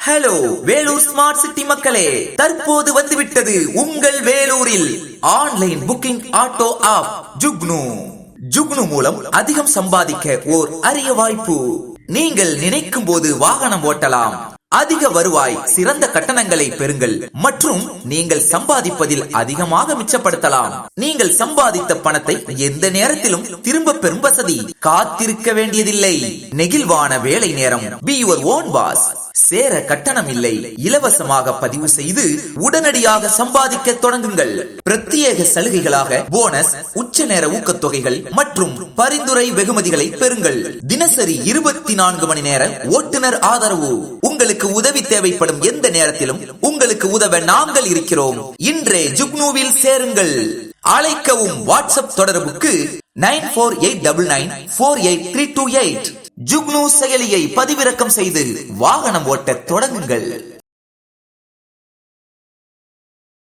Hello Vellore smart city மக்களே, தற்போது வந்துவிட்டது உங்கள் வேலூரில் online booking auto app Jugnu. Jugnu மூலம் அதிகம் சம்பாதிக்க ஓர் அரிய வாய்ப்பு. நீங்கள் நினைக்கும் போது வாகனம் ஓட்டலாம், அதிக வருவாய், சிறந்த கட்டணங்களை பெறுங்கள் மற்றும் நீங்கள் சம்பாதிப்பதில் அதிகமாக மிச்சப்படுத்தலாம். நீங்கள் சம்பாதித்த பணத்தை எந்த நேரத்திலும் திரும்ப பெறும் வசதி, காத்திருக்க வேண்டியதில்லை, நெகிழ்வான வேலை நேரம், பி யுவர் ஓன் பாஸ், சேர கட்டணம் இல்லை, இலவசமாக பதிவு செய்து உடனடியாக சம்பாதிக்க தொடங்குங்கள். பிரத்யேக சலுகைகளாக போனஸ், உச்ச நேர ஊக்கத்தொகைகள் மற்றும் பரிந்துரை வெகுமதிகளை பெறுங்கள். தினசரி 24 மணி நேர ஓட்டுநர் ஆதரவு. உங்களுக்கு உதவி தேவைப்படும் எந்த நேரத்திலும் உங்களுக்கு உதவ நாங்கள் இருக்கிறோம். இன்றே ஜுக்னுவில் சேருங்கள். அழைக்கவும். வாட்ஸ்அப் தொடர்புக்கு 9489948328. ஜுக்னு செயலியை பதிவிறக்கம் செய்து வாகனம் ஓட்ட தொடங்குங்கள்.